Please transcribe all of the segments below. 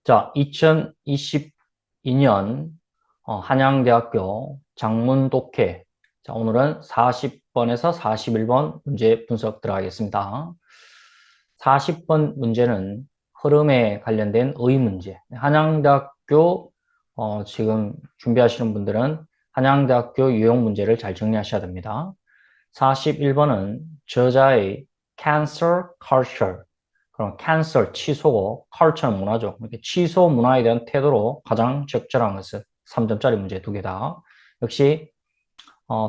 자, 2022년 한양대학교 장문독해. 자, 오늘은 40번에서 41번 문제 분석 들어가겠습니다. 40번 문제는 흐름에 관련된 의문제. 한양대학교 지금 준비하시는 분들은 한양대학교 유형 문제를 잘 정리하셔야 됩니다. 41번은 저자의 cancer culture, 그럼 cancel 취소고 culture는 문화죠. 이렇게 취소 문화에 대한 태도로 가장 적절한 것은 3점짜리 문제 두 개다. 역시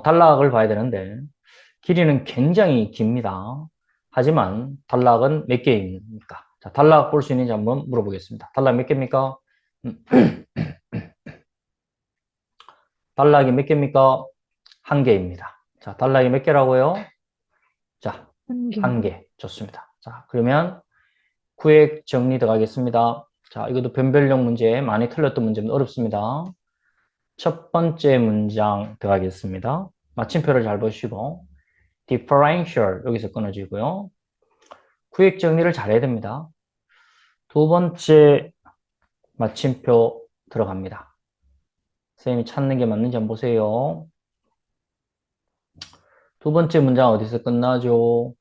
단락을 봐야 되는데 길이는 굉장히 깁니다. 하지만 단락은 몇 개입니까? 자, 단락 볼 수 있는지 한번 물어보겠습니다. 단락 몇 개입니까? 단락이 몇 개입니까? 한 개입니다. 자, 단락이 몇 개라고요? 자, 한 개. 한 개. 좋습니다. 자, 그러면 구획 정리 들어가겠습니다. 자, 이것도 변별력 문제, 많이 틀렸던 문제입니다. 어렵습니다. 첫 번째 문장 들어가겠습니다. 마침표를 잘 보시고, differential, 여기서 끊어지고요. 구획 정리를 잘해야 됩니다. 두 번째 마침표 들어갑니다. 선생님이 찾는 게 맞는지 한번 보세요. 두 번째 문장 어디서 끝나죠?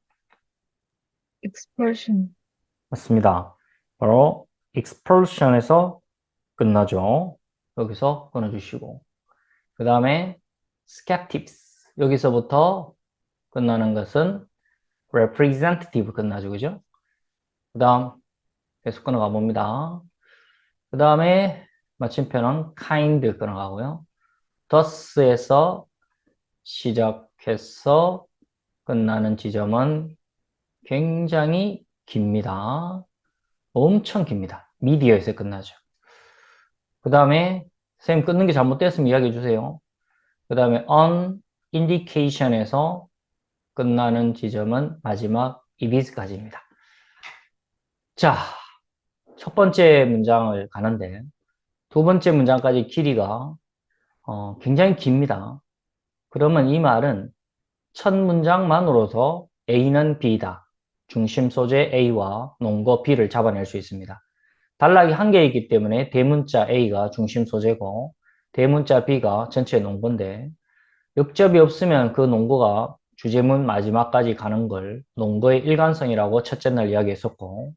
expulsion. 맞습니다. 바로 expulsion에서 끝나죠. 여기서 끊어주시고. 그 다음에 skeptics. 여기서부터 끝나는 것은 representative 끝나죠. 그죠? 그 다음 계속 끊어가 봅니다. 그 다음에 마침표는 kind 끊어가고요. thus에서 시작해서 끝나는 지점은 굉장히 깁니다. 엄청 깁니다. 미디어에서 끝나죠. 그 다음에 선생님 끊는 게 잘못됐으면 이야기해 주세요. 그 다음에 on indication에서 끝나는 지점은 마지막 it is까지입니다. 자, 첫 번째 문장을 가는데 두 번째 문장까지 길이가 굉장히 깁니다. 그러면 이 말은 첫 문장만으로도 A는 B다. 중심 소재 A와 논거 B를 잡아낼 수 있습니다. 단락이 한 개이기 때문에 대문자 A가 중심 소재고 대문자 B가 전체 논거인데 역접이 없으면 그 논거가 주제문 마지막까지 가는 걸 논거의 일관성이라고 첫째 날 이야기했었고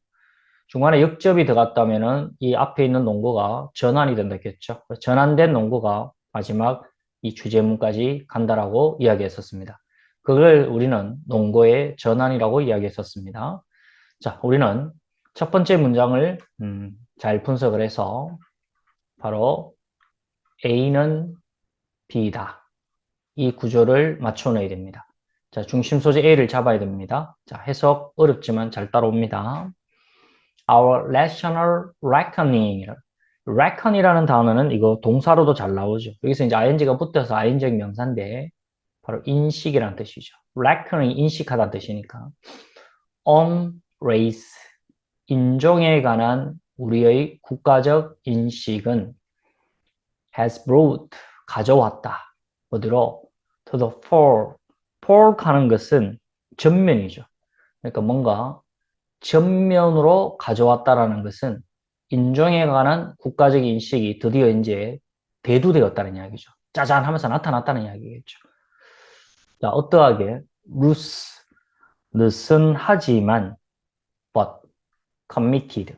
중간에 역접이 들어갔다면은 이 앞에 있는 논거가 전환이 된다 했죠. 전환된 논거가 마지막 이 주제문까지 간다라고 이야기했었습니다. 그걸 우리는 논거의 전환이라고 이야기했었습니다. 자, 우리는 첫 번째 문장을 잘 분석을 해서 바로 A는 B다. 이 구조를 맞춰놔야 됩니다. 자, 중심 소재 A를 잡아야 됩니다. 자, 해석 어렵지만 잘 따라옵니다. Our rational reckoning. reckon이라는 단어는 이거 동사로도 잘 나오죠. 여기서 이제 ing가 붙어서 ing적 명사인데 바로 인식이라는 뜻이죠. reckoning 인식하다는 뜻이니까 on race 인종에 관한 우리의 국가적 인식은 has brought 가져왔다. 어디로? to the fore. fore 하는 것은 전면이죠. 그러니까 뭔가 전면으로 가져왔다라는 것은 인종에 관한 국가적 인식이 드디어 이제 대두되었다는 이야기죠. 짜잔 하면서 나타났다는 이야기겠죠. 자, 어떠하게? loose, 늦은 하지만 but committed,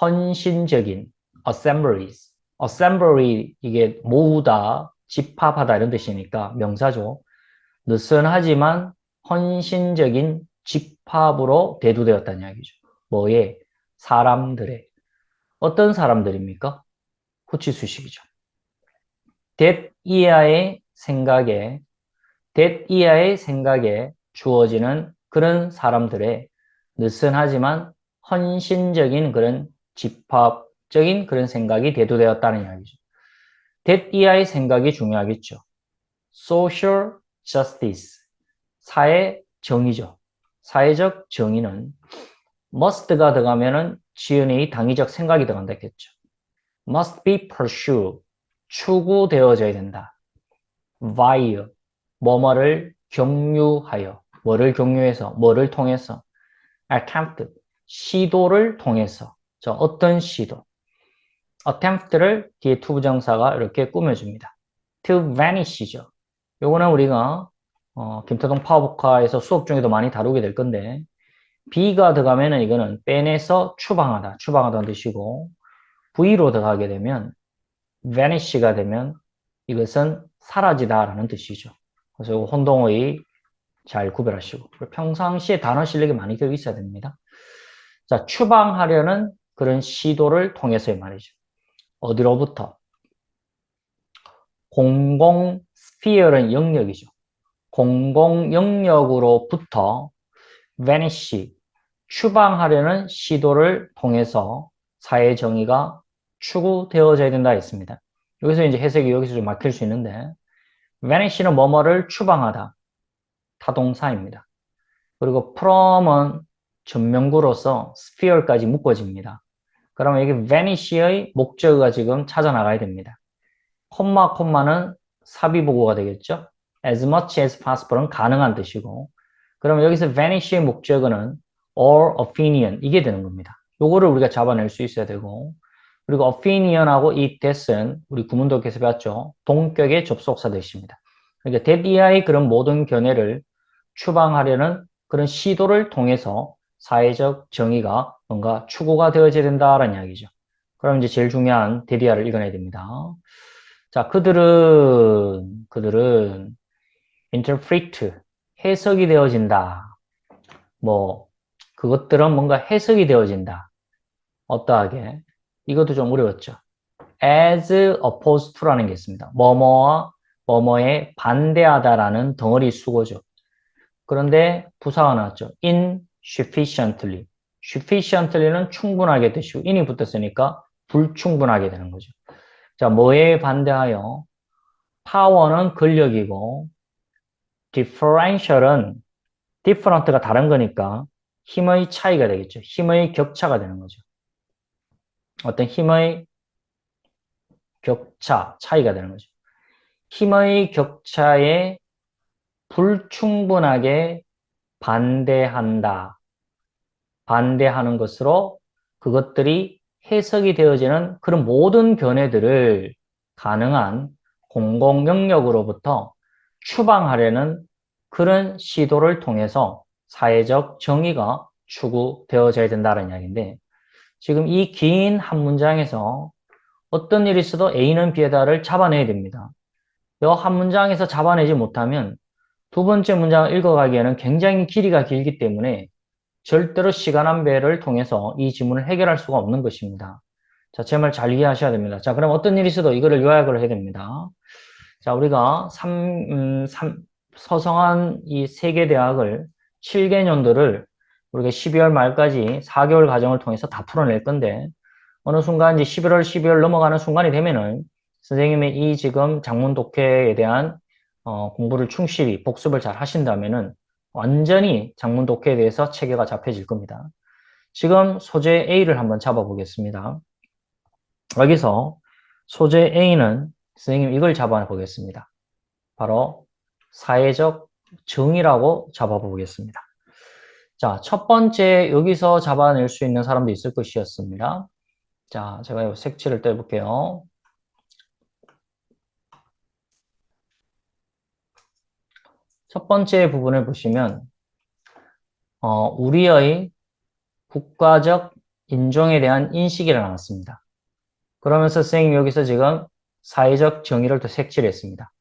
헌신적인 assemblies, assembly 이게 모으다, 집합하다 이런 뜻이니까 명사죠. 늦은 하지만 헌신적인 집합으로 대두되었다는 이야기죠. 뭐에? 사람들의. 어떤 사람들입니까? 후치수식이죠. that 이하의 생각에, that 이하의 생각에 주어지는 그런 사람들의 느슨하지만 헌신적인 그런 집합적인 그런 생각이 대두되었다는 이야기죠. that 이하의 생각이 중요하겠죠. social justice, 사회 정의죠. 사회적 정의는 must가 들어가면은 지은의 당위적 생각이 들어간다 했겠죠. must be pursued, 추구되어져야 된다. via, 뭐뭐를 경유하여, 뭐를 경유해서, 뭐를 통해서. attempt, 시도를 통해서. 자, 어떤 시도? attempt를 뒤에 to 부정사가 이렇게 꾸며줍니다. to vanish죠. 요거는 우리가 김태동 파워복화에서 수업 중에도 많이 다루게 될 건데 B가 들어가면은 이거는 빼내서 추방하다, 추방하다는 뜻이고 V로 들어가게 되면 vanish가 되면 이것은 사라지다라는 뜻이죠. 그래서 이거 혼동의 잘 구별하시고 평상시에 단어 실력이 많이 되어 있어야 됩니다. 자, 추방하려는 그런 시도를 통해서의 말이죠. 어디로부터? 공공 스피어는 영역이죠. 공공 영역으로부터 vanish, 추방하려는 시도를 통해서 사회 정의가 추구되어져야 된다 했습니다. 여기서 이제 해석이 여기서 좀 막힐 수 있는데 vanish는 뭐뭐를 추방하다, 타동사입니다. 그리고 from은 전명구로서 sphere까지 묶어집니다. 그러면 여기 vanish의 목적어가 지금 찾아나가야 됩니다. 콤마는 삽입보고가 되겠죠. as much as possible은 가능한 뜻이고 그러면 여기서 vanish의 목적어는 or opinion 이게 되는 겁니다. 요거를 우리가 잡아낼 수 있어야 되고 그리고 opinion하고 이 that은 우리 구문독에서 배웠죠. 동격의 접속사 뜻입니다. 그러니까 that 이하의 그런 모든 견해를 추방하려는 그런 시도를 통해서 사회적 정의가 뭔가 추구가 되어져야 된다라는 이야기죠. 그럼 이제 제일 중요한 데디아를 읽어내야 됩니다. 자, 그들은 interpret, 해석이 되어진다. 뭐 그것들은 뭔가 해석이 되어진다. 어떠하게? 이것도 좀 어려웠죠. as opposed to라는 게 있습니다. 뭐뭐와 뭐뭐에 반대하다라는 덩어리 수거죠. 그런데 부사가 나왔죠. insufficiently. sufficiently는 충분하게 뜻이고 in이 붙었으니까 불충분하게 되는 거죠. 자, 뭐에 반대하여? 파워는 근력이고 differential은 different가 다른 거니까 힘의 차이가 되겠죠. 힘의 격차가 되는 거죠. 어떤 힘의 격차, 차이가 되는 거죠. 힘의 격차에 불충분하게 반대한다. 반대하는 것으로 그것들이 해석이 되어지는 그런 모든 견해들을 가능한 공공 영역으로부터 추방하려는 그런 시도를 통해서 사회적 정의가 추구되어져야 된다는 이야기인데 지금 이 긴 한 문장에서 어떤 일이 있어도 A는 B에다를 잡아내야 됩니다. 이 한 문장에서 잡아내지 못하면 두 번째 문장을 읽어가기에는 굉장히 길이가 길기 때문에 절대로 시간 한 배를 통해서 이 지문을 해결할 수가 없는 것입니다. 자, 제 말 잘 이해하셔야 됩니다. 자, 그럼 어떤 일이 있어도 이거를 요약을 해야 됩니다. 자, 우리가 서성한 이 세계대학을 7개년도를 우리가 12월 말까지 4개월 과정을 통해서 다 풀어낼 건데 어느 순간 이제 11월, 12월 넘어가는 순간이 되면은 선생님의 이 지금 장문 독해에 대한 공부를 충실히 복습을 잘 하신다면은 완전히 장문 독해에 대해서 체계가 잡혀질 겁니다. 지금 소재 A를 한번 잡아보겠습니다. 여기서 소재 A는 선생님 이걸 잡아보겠습니다. 바로 사회적 정의라고 잡아보겠습니다. 자, 첫 번째 여기서 잡아낼 수 있는 사람도 있을 것이었습니다. 자, 제가 색칠을 떼볼게요. 첫 번째 부분을 보시면 우리의 국가적 인종에 대한 인식이 나왔습니다. 그러면서 선생님이 여기서 지금 사회적 정의를 또 색칠했습니다.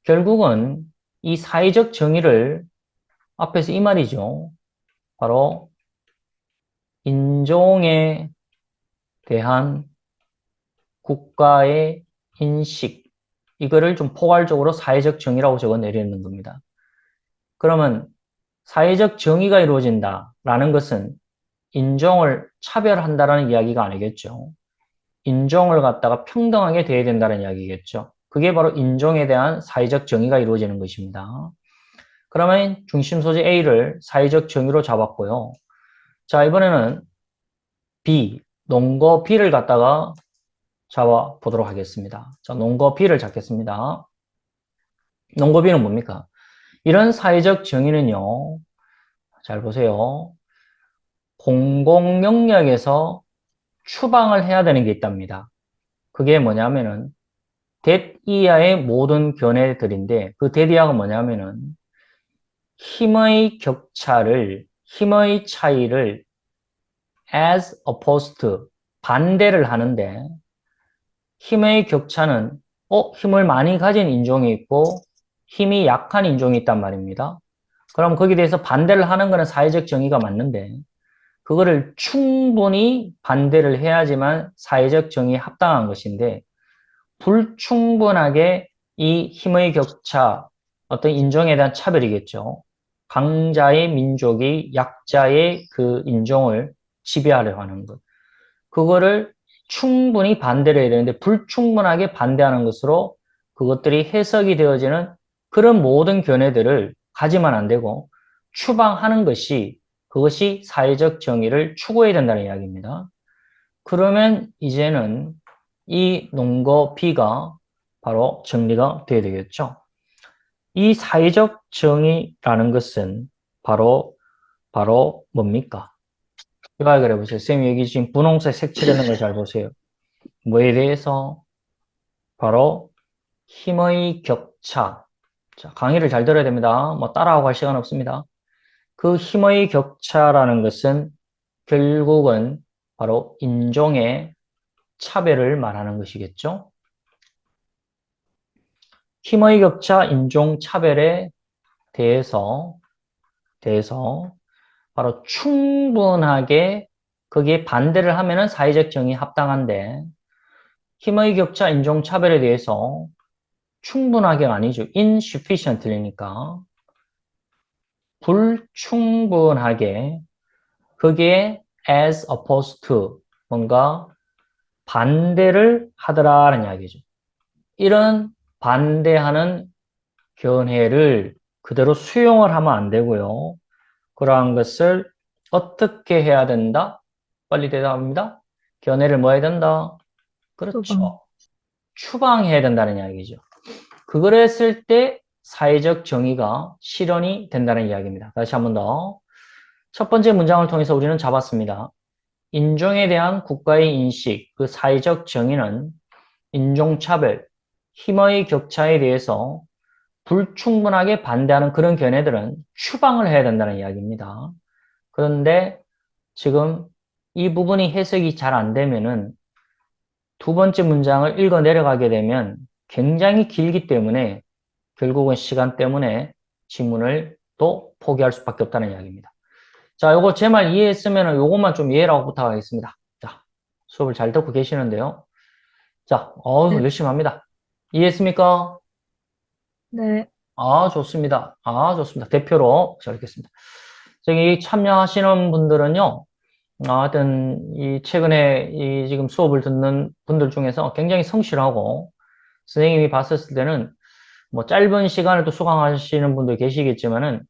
결국은 이 사회적 정의를 앞에서 이 말이죠. 바로 인종에 대한 국가의 인식 이거를 좀 포괄적으로 사회적 정의라고 적어내리는 겁니다. 그러면 사회적 정의가 이루어진다라는 것은 인종을 차별한다라는 이야기가 아니겠죠. 인종을 갖다가 평등하게 대해야 된다는 이야기겠죠. 그게 바로 인종에 대한 사회적 정의가 이루어지는 것입니다. 그러면 중심 소재 A를 사회적 정의로 잡았고요. 자, 이번에는 B, 농거 B를 갖다가 잡아보도록 하겠습니다. 자, 농거 B를 잡겠습니다. 농거 B는 뭡니까? 이런 사회적 정의는요, 잘 보세요. 공공 영역에서 추방을 해야 되는 게 있답니다. 그게 뭐냐면은 that 이하의 모든 견해들인데 그 that 이하가 뭐냐면은 힘의 차이를 as opposed to 반대를 하는데 힘의 격차는 힘을 많이 가진 인종이 있고 힘이 약한 인종이 있단 말입니다. 그럼 거기에 대해서 반대를 하는 것은 사회적 정의가 맞는데 그거를 충분히 반대를 해야지만 사회적 정의에 합당한 것인데 불충분하게 이 힘의 격차, 어떤 인종에 대한 차별이겠죠. 강자의 민족이 약자의 그 인종을 지배하려고 하는 것. 그거를 충분히 반대를 해야 되는데 불충분하게 반대하는 것으로 그것들이 해석이 되어지는 그런 모든 견해들을 가지면 안 되고 추방하는 것이 그것이 사회적 정의를 추구해야 된다는 이야기입니다. 그러면 이제는 이 논거 B가 바로 정리가 되어야 되겠죠. 이 사회적 정의라는 것은 바로 뭡니까? 이걸 그려보세요. 선생님 여기 지금 분홍색 색칠하는 걸 잘 보세요. 뭐에 대해서? 바로 힘의 격차. 자, 강의를 잘 들어야 됩니다. 뭐 따라하고 할 시간 없습니다. 그 힘의 격차라는 것은 결국은 바로 인종의 차별을 말하는 것이겠죠. 힘의 격차, 인종 차별에 대해서 바로 충분하게 거기에 반대를 하면은 사회적 정의에 합당한데 힘의 격차, 인종 차별에 대해서 충분하게가 아니죠. insufficiently니까 불충분하게 거기에 as opposed to 뭔가 반대를 하더라라는 이야기죠. 이런 반대하는 견해를 그대로 수용을 하면 안 되고요. 그러한 것을 어떻게 해야 된다? 빨리 대답합니다. 견해를 뭐 해야 된다? 소방. 그렇죠. 추방해야 된다는 이야기죠. 그걸 했을 때 사회적 정의가 실현이 된다는 이야기입니다. 다시 한 번 더. 첫 번째 문장을 통해서 우리는 잡았습니다. 인종에 대한 국가의 인식, 그 사회적 정의는 인종차별, 힘의 격차에 대해서 불충분하게 반대하는 그런 견해들은 추방을 해야 된다는 이야기입니다. 그런데 지금 이 부분이 해석이 잘 안 되면은 두 번째 문장을 읽어 내려가게 되면 굉장히 길기 때문에 결국은 시간 때문에 지문을 또 포기할 수밖에 없다는 이야기입니다. 자, 요거 제 말 이해했으면 요것만 좀 이해라고 부탁하겠습니다. 자, 수업을 잘 듣고 계시는데요. 자, 네. 열심히 합니다. 이해했습니까? 네. 좋습니다. 좋습니다. 대표로 적겠습니다. 저기 참여하시는 분들은요, 하여튼 이 최근에 이 지금 수업을 듣는 분들 중에서 굉장히 성실하고 선생님이 봤을 때는 뭐 짧은 시간을 또 수강하시는 분도 계시겠지만은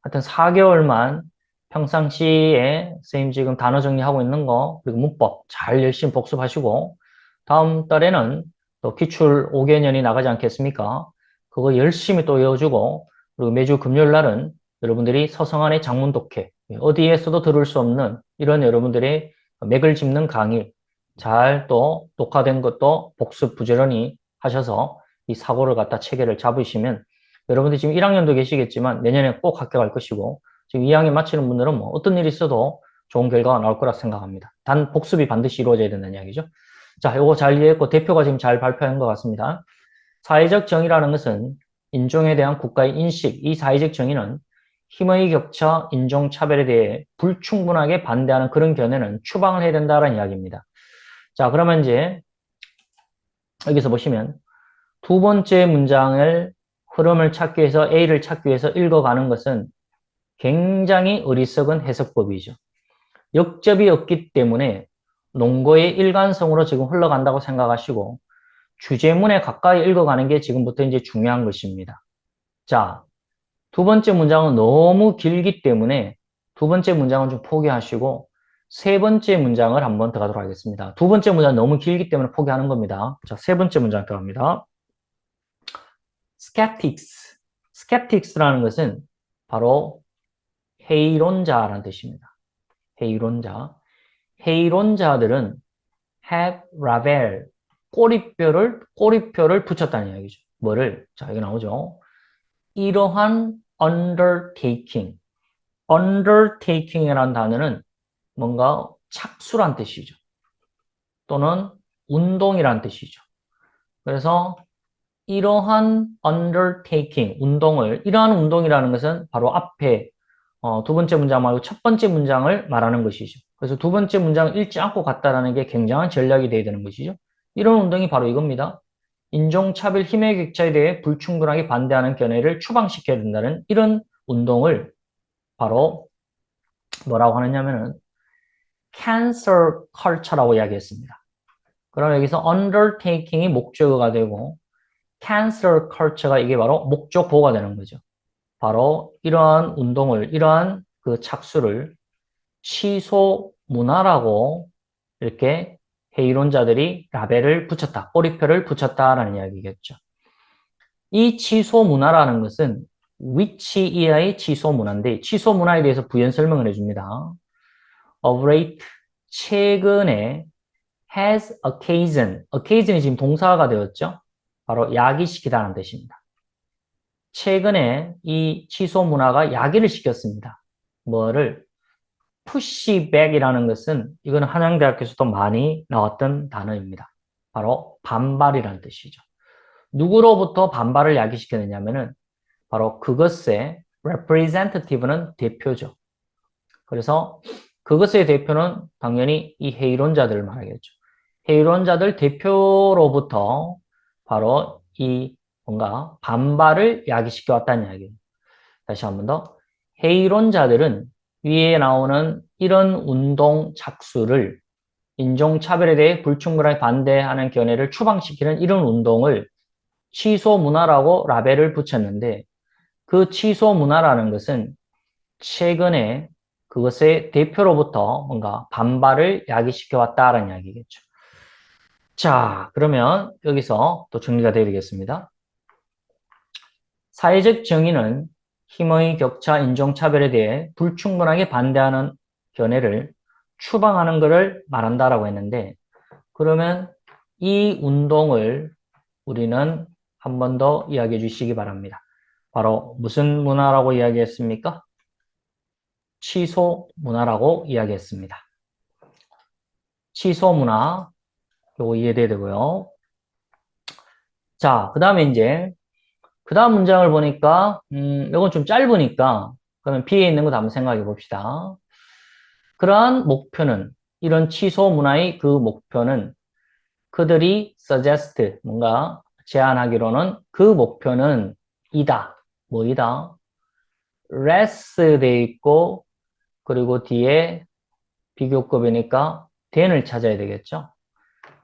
하여튼 4개월만 평상시에 선생님 지금 단어 정리하고 있는 거 그리고 문법 잘 열심히 복습하시고 다음 달에는 또 기출 5개년이 나가지 않겠습니까? 그거 열심히 또 외워주고 그리고 매주 금요일 날은 여러분들이 서성한의 장문 독해 어디에서도 들을 수 없는 이런 여러분들의 맥을 짚는 강의 잘 또 녹화된 것도 복습 부지런히 하셔서 이 사고를 갖다 체계를 잡으시면 여러분들 지금 1학년도 계시겠지만 내년에 꼭 합격할 것이고 지금 2학년 마치는 분들은 뭐 어떤 일이 있어도 좋은 결과가 나올 거라 생각합니다. 단 복습이 반드시 이루어져야 된다는 이야기죠. 자, 요거 잘 이해했고 대표가 지금 잘 발표한 것 같습니다. 사회적 정의라는 것은 인종에 대한 국가의 인식, 이 사회적 정의는 힘의 격차, 인종차별에 대해 불충분하게 반대하는 그런 견해는 추방을 해야 된다는 이야기입니다. 자, 그러면 이제 여기서 보시면 두 번째 문장을 흐름을 찾기 위해서 A를 찾기 위해서 읽어가는 것은 굉장히 어리석은 해석법이죠. 역접이 없기 때문에 논거의 일관성으로 지금 흘러간다고 생각하시고 주제문에 가까이 읽어가는 게 지금부터 이제 중요한 것입니다. 자, 두 번째 문장은 너무 길기 때문에 두 번째 문장은 좀 포기하시고 세 번째 문장을 한번 들어가도록 하겠습니다. 두 번째 문장은 너무 길기 때문에 포기하는 겁니다. 자, 세 번째 문장 들어갑니다. skeptics. skeptics라는 것은 바로 회의론자라는 뜻입니다. 해이론자. 해이론자들은 have Ravel, 꼬리표를 붙였다는 이야기죠. 뭐를? 자, 이거 나오죠. 이러한 undertaking. undertaking이라는 단어는 뭔가 착수란 뜻이죠. 또는 운동이란 뜻이죠. 그래서 이러한 undertaking, 이러한 운동이라는 것은 바로 앞에 두 번째 문장 말고 첫 번째 문장을 말하는 것이죠. 그래서 두 번째 문장을 읽지 않고 갔다라는 게 굉장한 전략이 돼야 되는 것이죠. 이런 운동이 바로 이겁니다. 인종차별 힘의 격차에 대해 불충분하게 반대하는 견해를 추방시켜야 된다는 이런 운동을 바로 뭐라고 하느냐면은 cancel culture라고 이야기했습니다. 그럼 여기서 undertaking이 목적어가 되고 cancel culture가 이게 바로 목적보가 되는 거죠. 바로 이러한 운동을, 이러한 그 착수를 취소 문화라고 이렇게 해이론자들이 라벨을 붙였다, 꼬리표를 붙였다라는 이야기겠죠. 이 취소 문화라는 것은 which 이하의 취소 문화인데 취소 문화에 대해서 부연 설명을 해줍니다. of late, 최근에 has occasion이 지금 동사가 되었죠. 바로 야기시키다는 뜻입니다. 최근에 이 취소 문화가 야기를 시켰습니다. 뭐를? 푸시백이라는 것은 이거는 한양대학교에서도 많이 나왔던 단어입니다. 바로 반발이라는 뜻이죠. 누구로부터 반발을 야기시켰느냐면은 바로 그것의 representative는 대표죠. 그래서 그것의 대표는 당연히 이 해이론자들을 말하겠죠. 해이론자들 대표로부터 바로 이 뭔가 반발을 야기시켜 왔다는 이야기예요. 다시 한 번 더. 해이론자들은 위에 나오는 이런 운동 착수를 인종차별에 대해 불충분하게 반대하는 견해를 추방시키는 이런 운동을 취소 문화라고 라벨을 붙였는데 그 취소 문화라는 것은 최근에 그것의 대표로부터 뭔가 반발을 야기시켜 왔다라는 이야기겠죠. 자, 그러면 여기서 또 정리가 되겠습니다. 사회적 정의는 힘의 격차, 인종차별에 대해 불충분하게 반대하는 견해를 추방하는 것을 말한다라고 했는데 그러면 이 운동을 우리는 한 번 더 이야기해 주시기 바랍니다. 바로 무슨 문화라고 이야기했습니까? 취소 문화라고 이야기했습니다. 취소 문화, 요거 이해돼야 되고요. 자, 그 다음에 이제, 그 다음 문장을 보니까, 요건 좀 짧으니까, 그러면 B에 있는 것도 한번 생각해 봅시다. 그러한 목표는, 이런 취소 문화의 그 목표는 그들이 suggest, 뭔가 제안하기로는 그 목표는 이다. 뭐이다? less 돼 있고, 그리고 뒤에 비교급이니까 than을 찾아야 되겠죠?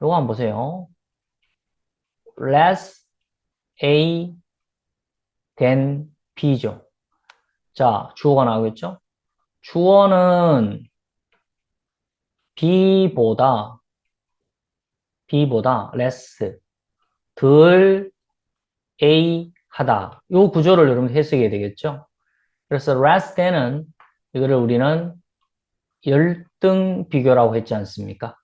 요거 한번 보세요. less A than B죠. 자, 주어가 나오겠죠? 주어는 B보다 less, 덜 A 하다. 요 구조를 여러분 해석해야 되겠죠? 그래서 less than은 이거를 우리는 열등 비교라고 했지 않습니까?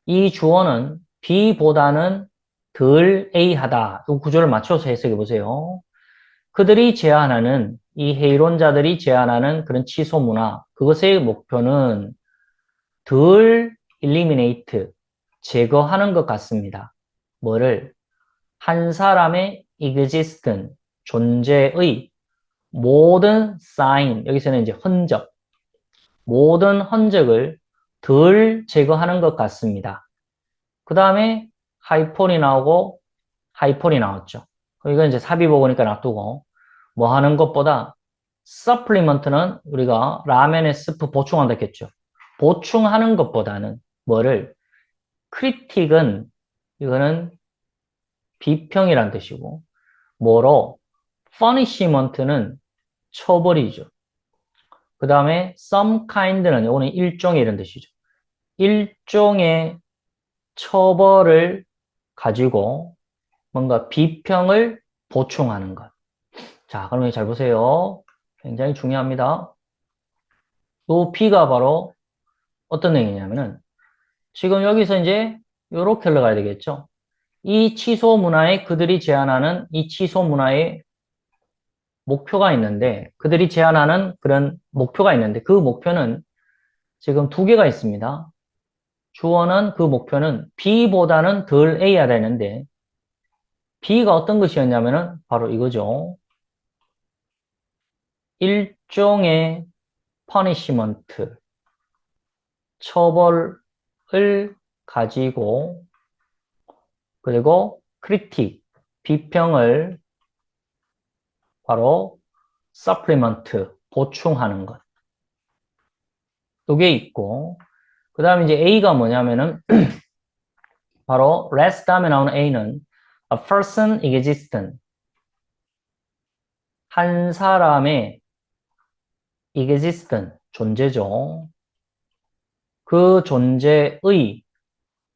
이 주어는 B보다는 덜 A 하다. 이 구조를 맞춰서 해석해 보세요. 그들이 제안하는 이 해이론자들이 제안하는 그런 취소 문화, 그것의 목표는 덜 eliminate, 제거하는 것 같습니다. 뭐를? 한 사람의 existence, 존재의 모든 sign, 여기서는 이제 흔적, 모든 흔적을 덜 제거하는 것 같습니다. 그 다음에 하이폴이 나오고 하이폴이 나왔죠. 이건 이제 삽입어고니까 놔두고 뭐 하는 것보다 supplement는 우리가 라면에 스프 보충한다 했죠. 보충하는 것보다는 뭐를 critic은 이거는 비평이란 뜻이고 뭐로 punishment는 처벌이죠. 그 다음에 some kind는 이거는 일종의 이런 뜻이죠. 일종의 처벌을 가지고 뭔가 비평을 보충하는 것. 자, 그러면 잘 보세요. 굉장히 중요합니다. 또 B가 바로 어떤 내용이냐면은 지금 여기서 이제 요렇게 흘러가야 되겠죠. 이 취소 문화에 그들이 제안하는 이 취소 문화의 목표가 있는데 그들이 제안하는 그런 목표가 있는데 그 목표는 지금 두 개가 있습니다. 주어는 그 목표는 B보다는 덜 A야 되는데 B가 어떤 것이었냐면은 바로 이거죠. 일종의 퍼니시먼트, 처벌을 가지고 그리고 크리틱, 비평을 바로 서플리먼트, 보충하는 것. 이게 있고 그 다음에 이제 A가 뭐냐면은 바로 less 다음에 나오는 A는 a person existent, 한 사람의 existent, 존재죠. 그 존재의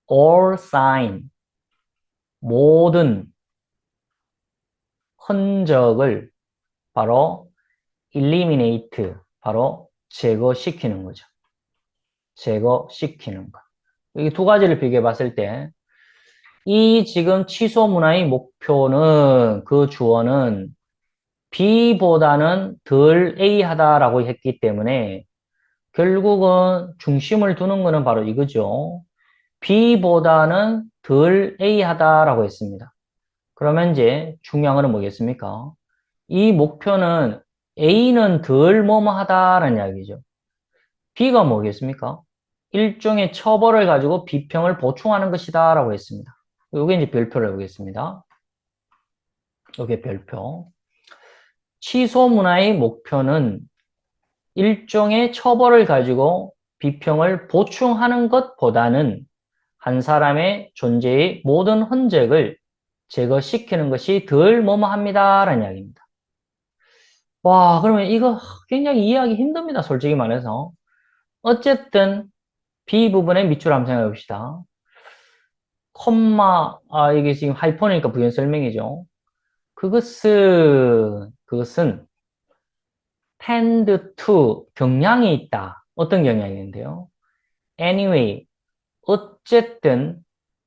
all sign, 모든 흔적을 바로 eliminate, 바로 제거시키는 거죠. 제거시키는 것. 이 두 가지를 비교해 봤을 때, 이 지금 취소 문화의 목표는, 그 주어는 B보다는 덜 A하다라고 했기 때문에, 결국은 중심을 두는 거는 바로 이거죠. B보다는 덜 A하다라고 했습니다. 그러면 이제 중요한 거는 뭐겠습니까? 이 목표는 A는 덜 뭐뭐 하다라는 이야기죠. B가 뭐겠습니까? 일종의 처벌을 가지고 B평을 보충하는 것이다 라고 했습니다. 이게 이제 별표를 해보겠습니다. 이게 별표. 취소 문화의 목표는 일종의 처벌을 가지고 B평을 보충하는 것보다는 한 사람의 존재의 모든 흔적을 제거시키는 것이 덜 뭐뭐합니다 라는 이야기입니다. 와, 그러면 이거 굉장히 이해하기 힘듭니다. 솔직히 말해서. 어쨌든 B 부분에 밑줄 한번 생각해 봅시다. 이게 지금 하이퍼니까 부연 설명이죠. 그것은 tend to, 경향이 있다. 어떤 경향이 있는데요? Anyway, 어쨌든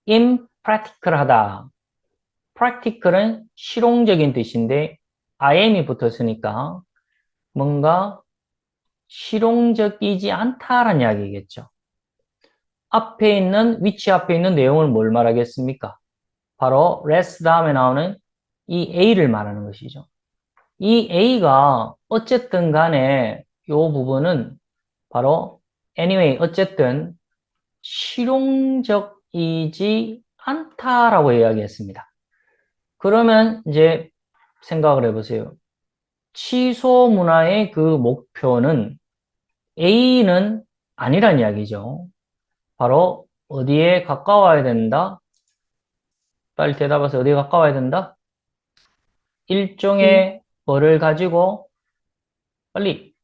impractical하다. practical은 실용적인 뜻인데 im이 붙었으니까 뭔가 실용적이지 않다라는 이야기겠죠. 위치 앞에 있는 내용을 뭘 말하겠습니까? 바로 less 다음에 나오는 이 A를 말하는 것이죠. 이 A가 어쨌든 간에 이 부분은 바로 anyway, 어쨌든 실용적이지 않다라고 이야기했습니다. 그러면 이제 생각을 해보세요. 취소 문화의 그 목표는 A는 아니란 이야기죠. 바로 어디에 가까워야 된다? 빨리 대답해서 어디에 가까워야 된다? 네. 일종의 벌을 가지고 빨리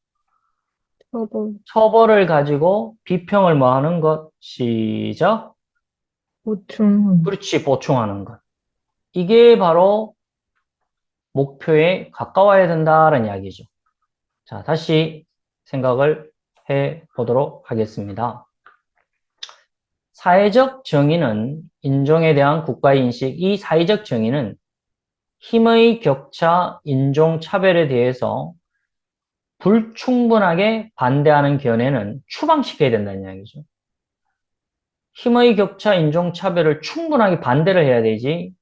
처벌, 처벌을 가지고 비평을 뭐 하는 것? 시작. 보충, 그렇지, 보충하는 것. 이게 바로 목표에 가까워야 된다는 이야기죠. 자, 다시 생각을 해 보도록 하겠습니다. 사회적 정의는 인종에 대한 국가의 인식, 이 사회적 정의는 힘의 격차, 인종 차별에 대해서 불충분하게 반대하는 견해는 추방시켜야 된다는 이야기죠. 힘의 격차, 인종 차별을 충분하게 반대를 해야 되지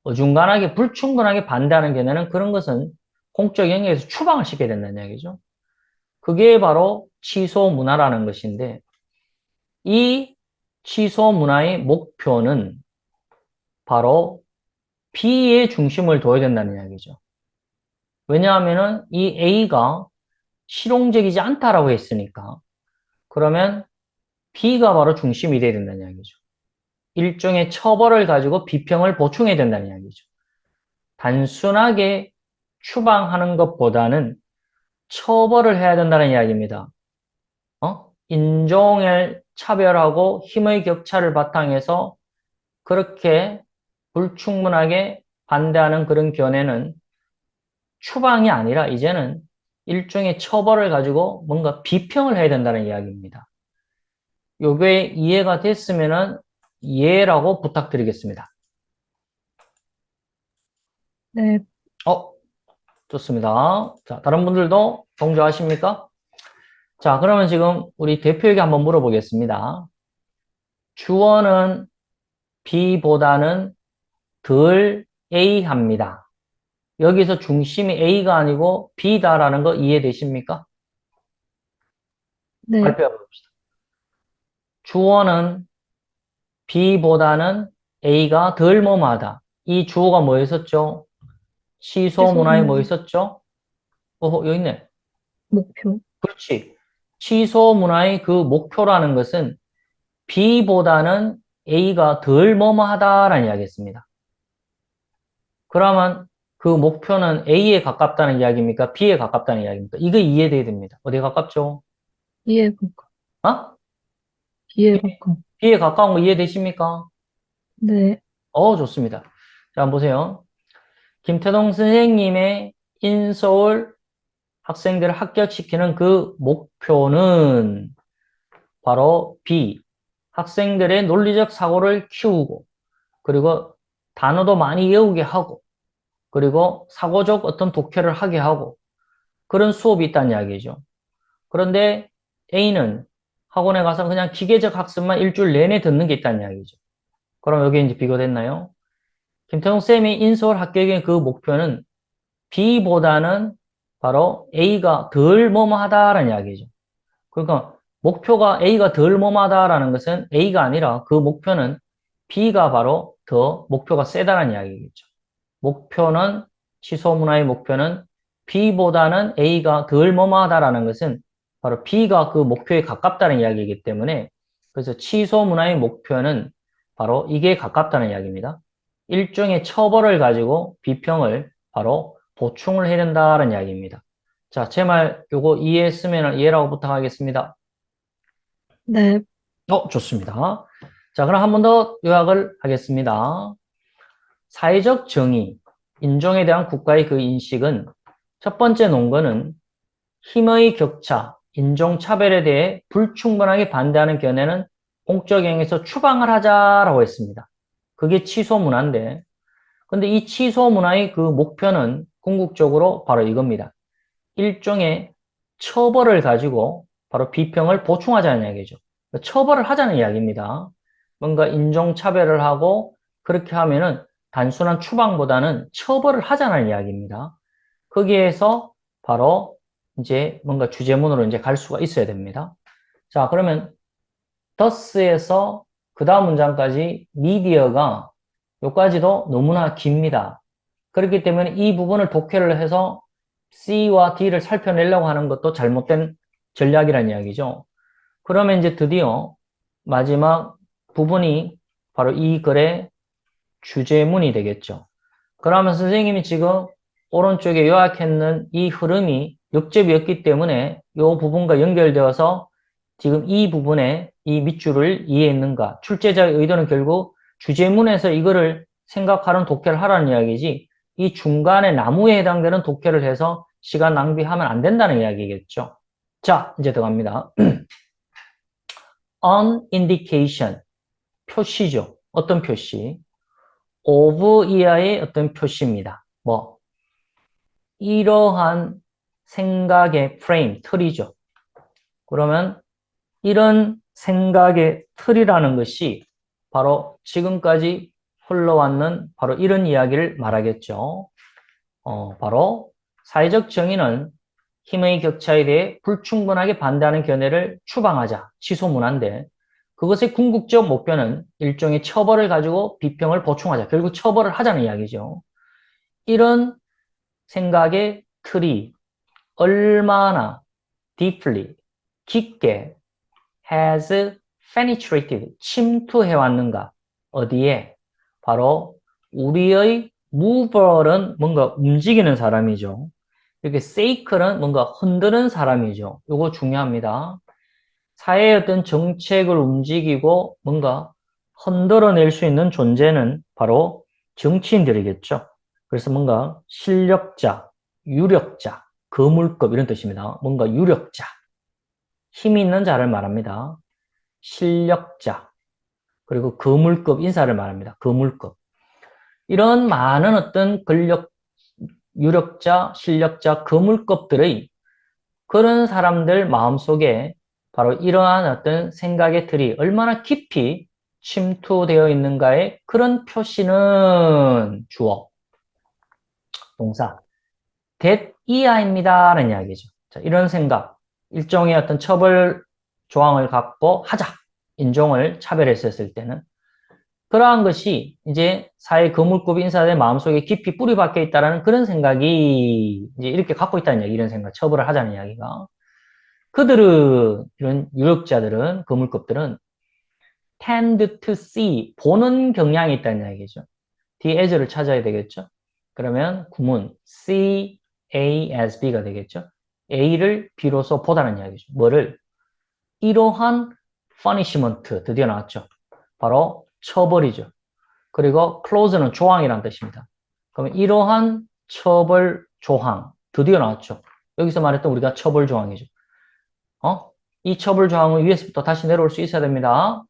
어중간하게 불충분하게 반대하는 견해는 그런 것은 공적 영역에서 추방을 시켜야 된다는 이야기죠. 그게 바로 취소 문화라는 것인데 이 취소 문화의 목표는 바로 B의 중심을 둬야 된다는 이야기죠. 왜냐하면 이 A가 실용적이지 않다라고 했으니까 그러면 B가 바로 중심이 돼야 된다는 이야기죠. 일종의 처벌을 가지고 비평을 보충해야 된다는 이야기죠. 단순하게 추방하는 것보다는 처벌을 해야 된다는 이야기입니다. 인종을 차별하고 힘의 격차를 바탕해서 그렇게 불충분하게 반대하는 그런 견해는 추방이 아니라 이제는 일종의 처벌을 가지고 뭔가 비평을 해야 된다는 이야기입니다. 요게 이해가 됐으면은 예라고 부탁드리겠습니다. 네, 어, 좋습니다. 자, 다른 분들도 동조하십니까? 자, 그러면 지금 우리 대표에게 한번 물어보겠습니다. 주어는 B보다는 덜 A 합니다. 여기서 중심이 A가 아니고 B다라는 거 이해되십니까? 네, 발표해 봅시다. 주어는 B보다는 A가 덜 뭐뭐하다. 이 주어가 뭐였었죠? 시소 문화에 뭐 취소문화, 있었죠? 여기 있네. 목표. 그렇지. 취소 문화의 그 목표라는 것은 B보다는 A가 덜 뭐뭐하다라는 이야기였습니다. 그러면 그 목표는 A에 가깝다는 이야기입니까? B에 가깝다는 이야기입니까? 이거 이해돼야 됩니다. 어디에 가깝죠? 비에 가까, 어? 비에 가까. B에 가까운 거 이해되십니까? 네, 좋습니다. 자, 한번 보세요. 김태동 선생님의 인서울 학생들을 합격시키는 그 목표는 바로 B. 학생들의 논리적 사고를 키우고, 그리고 단어도 많이 외우게 하고, 그리고 사고적 어떤 독해를 하게 하고, 그런 수업이 있다는 이야기죠. 그런데 A는 학원에 가서 그냥 기계적 학습만 일주일 내내 듣는 게 있다는 이야기죠. 그럼 여기 이제 비교됐나요? 김태용 쌤이 인서울 합격의 그 목표는 B보다는 바로 A가 덜 뭐뭐하다라는 이야기죠. 그러니까 목표가 A가 덜 뭐뭐하다라는 것은 A가 아니라 그 목표는 B가 바로 더 목표가 세다라는 이야기겠죠. 목표는 취소 문화의 목표는 B보다는 A가 덜 뭐뭐하다라는 것은 바로 B가 그 목표에 가깝다는 이야기이기 때문에 그래서 취소 문화의 목표는 바로 이게 가깝다는 이야기입니다. 일종의 처벌을 가지고 비평을 바로 보충을 해야 된다는 이야기입니다. 자, 제 말 요거 이해했으면 이해라고 부탁하겠습니다. 네, 좋습니다. 자, 그럼 한 번 더 요약을 하겠습니다. 사회적 정의, 인종에 대한 국가의 그 인식은 첫 번째 논거는 힘의 격차, 인종차별에 대해 불충분하게 반대하는 견해는 공적 행위에서 추방을 하자라고 했습니다. 그게 취소 문화인데, 근데 이 취소 문화의 그 목표는 궁극적으로 바로 이겁니다. 일종의 처벌을 가지고 바로 비평을 보충하자는 이야기죠. 처벌을 하자는 이야기입니다. 뭔가 인종차별을 하고 그렇게 하면은 단순한 추방보다는 처벌을 하자는 이야기입니다. 거기에서 바로 이제 뭔가 주제문으로 이제 갈 수가 있어야 됩니다. 자, 그러면 thus에서 그 다음 문장까지 미디어가 요까지도 너무나 깁니다. 그렇기 때문에 이 부분을 독해를 해서 C와 D를 살펴내려고 하는 것도 잘못된 전략이라는 이야기죠. 그러면 이제 드디어 마지막 부분이 바로 이 글의 주제문이 되겠죠. 그러면 선생님이 지금 오른쪽에 요약했는 이 흐름이 역접이었기 때문에 이 부분과 연결되어서 지금 이 부분에 이 밑줄을 이해했는가. 출제자의 의도는 결국 주제문에서 이거를 생각하는 독해를 하라는 이야기지 이 중간에 나무에 해당되는 독해를 해서 시간 낭비하면 안 된다는 이야기겠죠. 자, 이제 들어갑니다. On indication, 표시죠. 어떤 표시? of 이하의 어떤 표시입니다. 뭐 이러한 생각의 프레임, 틀이죠. 그러면 이런 생각의 틀이라는 것이 바로 지금까지 흘러왔는 바로 이런 이야기를 말하겠죠. 바로 사회적 정의는 힘의 격차에 대해 불충분하게 반대하는 견해를 추방하자, 취소문화인데 그것의 궁극적 목표는 일종의 처벌을 가지고 비평을 보충하자, 결국 처벌을 하자는 이야기죠. 이런 생각의 틀이 얼마나 deeply, 깊게 has penetrated, 침투해왔는가. 어디에? 바로 우리의 mover은 뭔가 움직이는 사람이죠. 이렇게 saker는 뭔가 흔드는 사람이죠. 이거 중요합니다. 사회의 어떤 정책을 움직이고 뭔가 흔들어낼 수 있는 존재는 바로 정치인들이겠죠. 그래서 뭔가 실력자, 유력자, 거물급 이런 뜻입니다. 뭔가 유력자, 힘이 있는 자를 말합니다. 실력자, 그리고 거물급 인사를 말합니다. 거물급. 이런 많은 어떤 유력자, 실력자, 거물급들의 그런 사람들 마음속에 바로 이러한 어떤 생각의 틀이 얼마나 깊이 침투되어 있는가의 그런 표시는 주어, 동사, that 이하입니다. 라는 이야기죠. 자, 이런 생각, 일종의 어떤 처벌 조항을 갖고 하자, 인종을 차별했었을 때는 그러한 것이 이제 사회 거물급 인사들의 마음속에 깊이 뿌리 박혀 있다라는 그런 생각이 이제 이렇게 갖고 있다는 이야기, 이런 생각, 처벌을 하자는 이야기가. 그들은, 이런 유력자들은, 거물급들은 tend to see, 보는 경향이 있다는 이야기죠. the as를 찾아야 되겠죠. 그러면 구문 see A as B가 되겠죠. A를 B로서 보다는 이야기죠. 뭐를? 이러한 punishment, 드디어 나왔죠. 바로 처벌이죠. 그리고 clause는 조항이라는 뜻입니다. 그러면 이러한 처벌 조항, 드디어 나왔죠. 여기서 말했던 우리가 처벌 조항이죠. 이 처벌 조항은 위에서부터 다시 내려올 수 있어야 됩니다.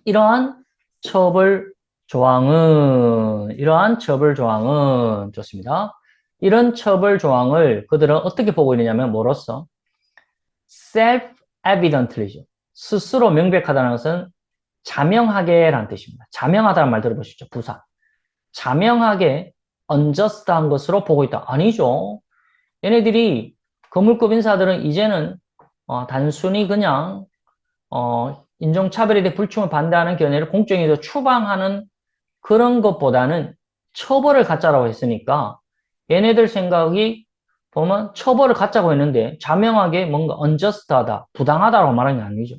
이러한 처벌 조항은 좋습니다. 이런 처벌 조항을 그들은 어떻게 보고 있느냐면 뭐로써? self-evidently죠. 스스로 명백하다는 것은 자명하게라는 뜻입니다. 자명하다는 말 들어보시죠. 부사. 자명하게 unjust한 것으로 보고 있다. 아니죠. 얘네들이 거물급 인사들은 이제는 단순히 그냥 인종차별에 대해 불충을 반대하는 견해를 공정에서 추방하는 그런 것보다는 처벌을 갖자라고 했으니까 얘네들 생각이 보면 처벌을 갖자고 했는데 자명하게 뭔가 unjust하다, 부당하다라고 말하는 게 아니죠.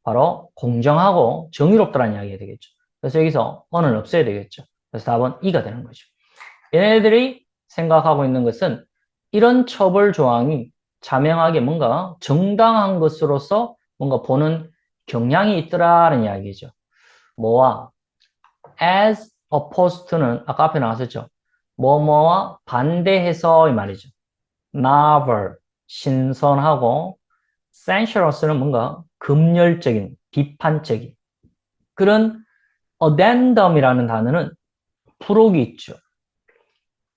바로 공정하고 정의롭다는 이야기가 되겠죠. 그래서 여기서 언을 없애야 되겠죠. 그래서 답은 E가 되는 거죠. 얘네들이 생각하고 있는 것은 이런 처벌 조항이 자명하게 뭔가 정당한 것으로서 뭔가 보는 경향이 있더라는 이야기죠. 뭐와 as opposed to는 아까 앞에 나왔었죠. 뭐뭐와 반대해서 이 말이죠. novel, 신선하고 sensuous는 뭔가 금열적인, 비판적인 그런 addendum이라는 단어는 부록이 있죠.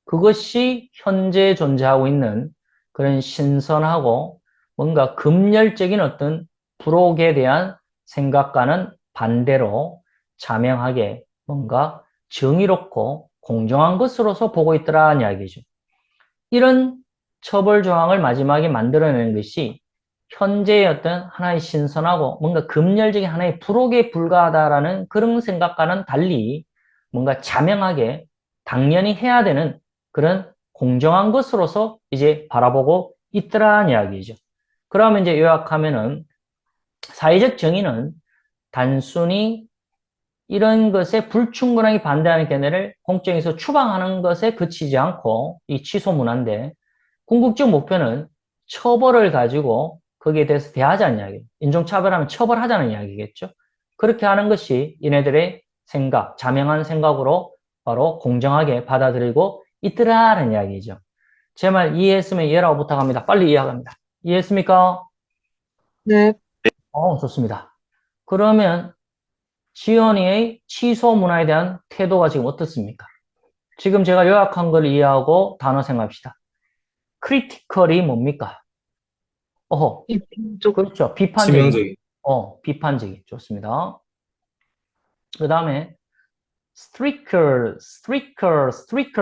그것이 현재 존재하고 있는 그런 신선하고 뭔가 금열적인 어떤 부록에 대한 생각과는 반대로 자명하게 뭔가 정의롭고 공정한 것으로서 보고 있더라는 이야기죠. 이런 처벌 조항을 마지막에 만들어내는 것이 현재의 어떤 하나의 신선하고 뭔가 금열적인 하나의 부록에 불과하다라는 그런 생각과는 달리 뭔가 자명하게 당연히 해야 되는 그런 공정한 것으로서 이제 바라보고 있더라는 이야기죠. 그러면 이제 요약하면은 사회적 정의는 단순히 이런 것에 불충분하게 반대하는 견해를 공정에서 추방하는 것에 그치지 않고 이 취소 문화인데 궁극적 목표는 처벌을 가지고 거기에 대해서 대하자는 이야기예요. 인종차별하면 처벌하자는 이야기겠죠. 그렇게 하는 것이 얘네들의 생각, 자명한 생각으로 바로 공정하게 받아들이고 있더라는 이야기죠. 제 말 이해했으면 이해라고 부탁합니다. 빨리 이해합니다. 이해했습니까? 네, 좋습니다. 그러면 지연이의 취소 문화에 대한 태도가 지금 어떻습니까? 지금 제가 요약한 걸 이해하고 단어 생각합시다. 크리티컬이 뭡니까? 이쪽, 그렇죠. 비판적인. 치명적인. 비판적인. 좋습니다. 그 다음에 stricter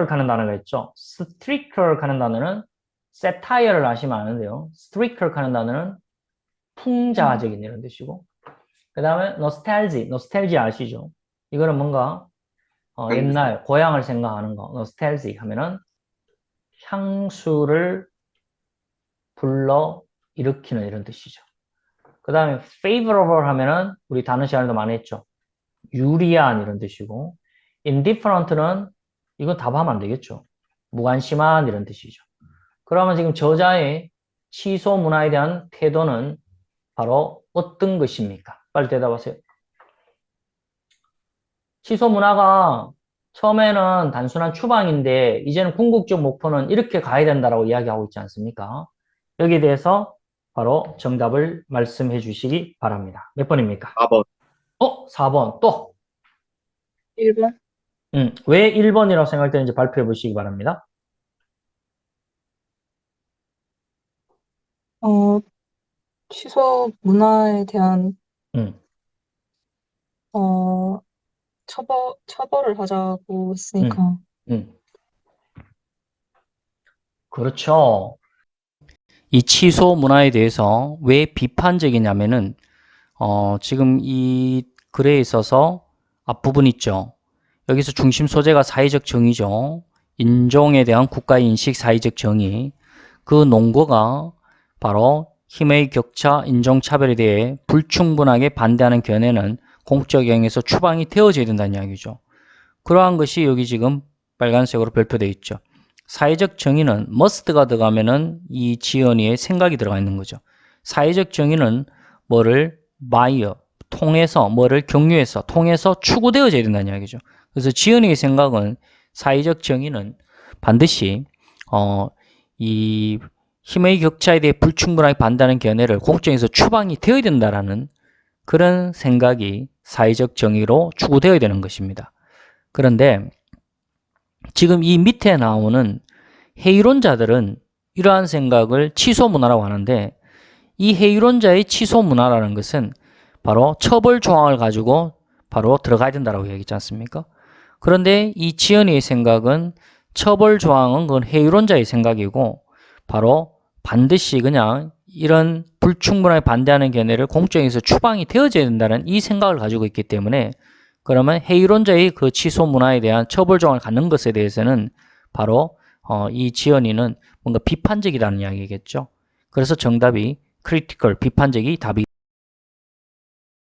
가는 단어가 있죠. stricter 가는 단어는 satire를 아시면 아는데요. stricter 가는 단어는 풍자적인 이런 뜻이고. 그 다음에 nostalgia 아시죠? 이거는 뭔가 옛날 고향을 생각하는 거. nostalgic 하면은 향수를 불러 일으키는 이런 뜻이죠. 그 다음에 favorable 하면은 우리 단어 시간에도 많이 했죠. 유리한 이런 뜻이고 indifferent는 이거 답하면 안 되겠죠. 무관심한 이런 뜻이죠. 그러면 지금 저자의 취소 문화에 대한 태도는 바로 어떤 것입니까? 빨리 대답하세요. 취소 문화가 처음에는 단순한 추방인데 이제는 궁극적 목표는 이렇게 가야 된다라고 이야기하고 있지 않습니까? 여기에 대해서 바로 정답을 말씀해 주시기 바랍니다. 몇 번입니까? 4번. 4번 또. 1번. 왜 1번이라고 생각되는지 발표해 보시기 바랍니다. 취소 문화에 대한 음, 처벌을 하자고 했으니까. 음. 그렇죠. 이 취소 문화에 대해서 왜 비판적이냐면은 지금 이 글에 있어서 앞부분 있죠. 여기서 중심 소재가 사회적 정의죠. 인종에 대한 국가인식 사회적 정의. 그 논거가 바로 힘의 격차, 인종차별에 대해 불충분하게 반대하는 견해는 공적 영역에서 추방이 되어져야 된다는 이야기죠. 그러한 것이 여기 지금 빨간색으로 별표되어 있죠. 사회적 정의는 must가 들어가면은 이 지연이의 생각이 들어가 있는 거죠. 사회적 정의는 뭐를 via, 통해서, 뭐를 경유해서, 통해서 추구되어져야 된다는 이야기죠. 그래서 지연이의 생각은 사회적 정의는 반드시 이 힘의 격차에 대해 불충분하게 반대하는 견해를 공적에서 추방이 되어야 된다라는 그런 생각이 사회적 정의로 추구되어야 되는 것입니다. 그런데 지금 이 밑에 나오는 회의론자들은 이러한 생각을 취소 문화라고 하는데, 이 회의론자의 취소 문화라는 것은 바로 처벌 조항을 가지고 바로 들어가야 된다고 얘기했지 않습니까? 그런데 이 지연이의 생각은 처벌 조항은 그건 회의론자의 생각이고, 바로 반드시 그냥 이런 불충분하게 반대하는 견해를 공적에서 추방이 되어져야 된다는 이 생각을 가지고 있기 때문에, 그러면 회의론자의 그 취소 문화에 대한 처벌 조항을 갖는 것에 대해서는 바로 이 지연이는 뭔가 비판적이라는 이야기겠죠. 그래서 정답이 critical, 비판적이 답이